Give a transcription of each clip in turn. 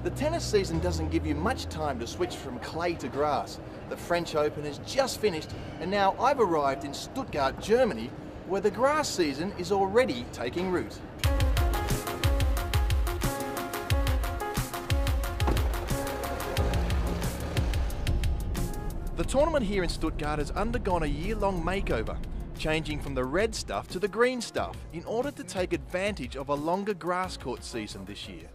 The tennis season doesn't give you much time to switch from clay to grass. The French Open has just finished, and now I've arrived in Stuttgart, Germany, where the grass season is already taking root. The tournament here in Stuttgart has undergone a year-long makeover, changing from the red stuff to the green stuff in order to take advantage of a longer grass court season this year.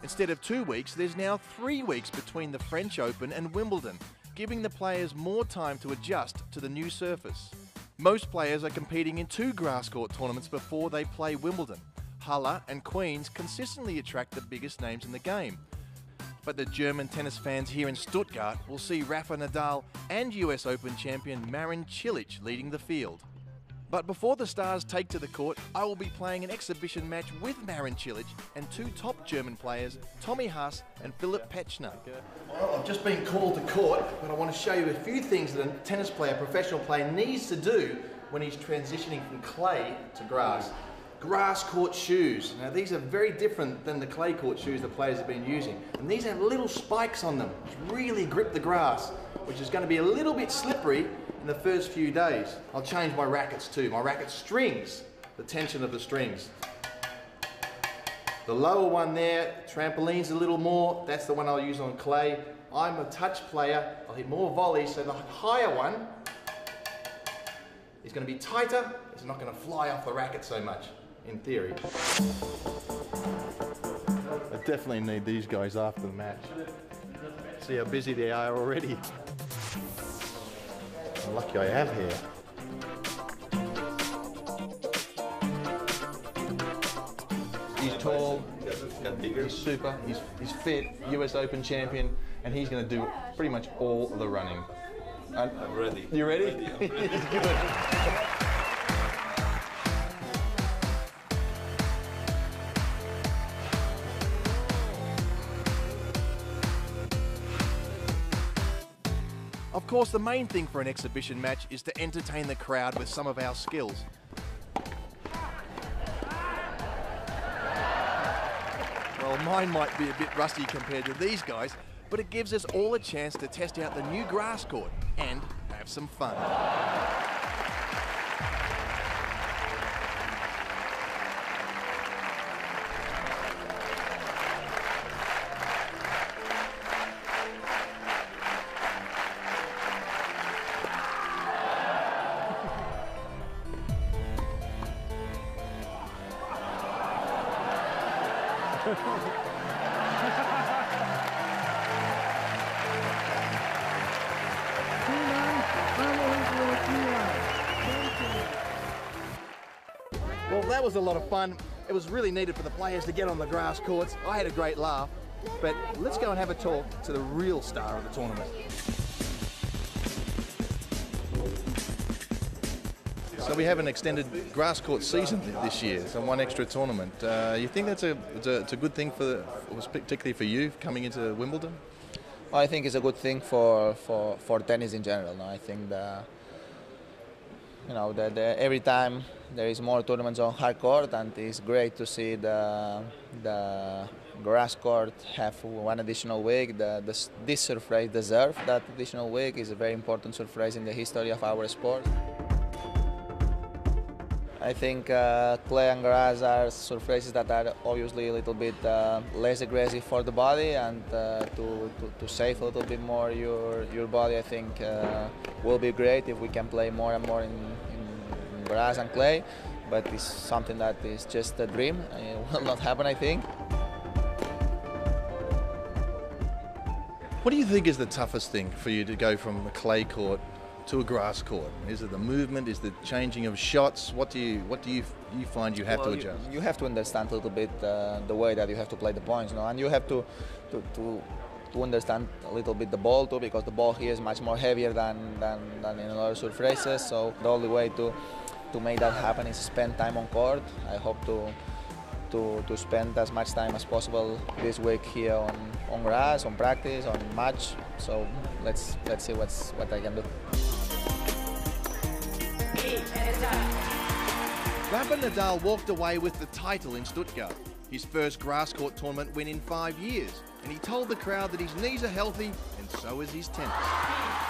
Instead of 2 weeks, there's now 3 weeks between the French Open and Wimbledon, giving the players more time to adjust to the new surface. Most players are competing in 2 grass court tournaments before they play Wimbledon. Halle and Queens consistently attract the biggest names in the game. But the German tennis fans here in Stuttgart will see Rafa Nadal and US Open champion Marin Cilic leading the field. But before the stars take to the court, I will be playing an exhibition match with Marin Cilic and 2 top German players, Tommy Haas and Philipp Petzschner. Well, I've just been called to court, but I want to show you a few things that a tennis player, professional player, needs to do when he's transitioning from clay to grass. Grass court shoes. Now these are very different than the clay court shoes the players have been using. And these have little spikes on them, which really grip the grass, which is going to be a little bit slippery in the first few days. I'll change my rackets too. My racket strings, the tension of the strings. The lower one there, trampoline's a little more, that's the one I'll use on clay. I'm a touch player, I'll hit more volleys, so the higher one is going to be tighter, it's not going to fly off the racket so much, in theory. I definitely need these guys after the match. See how busy they are already. Lucky I have here. He's tall, he's super, he's fit, US Open champion, and he's going to do pretty much all the running. I'm ready. You ready? I'm ready. Good. Of course, the main thing for an exhibition match is to entertain the crowd with some of our skills. Well, mine might be a bit rusty compared to these guys, but it gives us all a chance to test out the new grass court and have some fun. Well, that was a lot of fun. It was really needed for the players to get on the grass courts. I had a great laugh. But let's go and have a talk to the real star of the tournament. So we have an extended grass court season this year, so 1 extra tournament. You think that's a good thing particularly for you coming into Wimbledon? I think it's a good thing for tennis in general. No? I think that every time there is more tournaments on hard court, and it's great to see the grass court have 1 additional week. This surface deserves that additional week. It's a very important surface in the history of our sport. I think clay and grass are surfaces that are obviously a little bit less aggressive for the body, and to save a little bit more your body, I think will be great if we can play more and more in grass and clay. But it's something that is just a dream. It will not happen, I think. What do you think is the toughest thing for you to go from a clay court to a grass court? Is it the movement? Is the changing of shots? What do you find you have to adjust? You have to understand a little bit the way that you have to play the points, and you have to understand a little bit the ball too, because the ball here is much more heavier than in other surfaces. So the only way to make that happen is spend time on court. I hope to spend as much time as possible this week here on grass, on practice, on match. So let's see what I can do. Rafa Nadal walked away with the title in Stuttgart. His first grass court tournament win in 5 years, and he told the crowd that his knees are healthy and so is his tennis.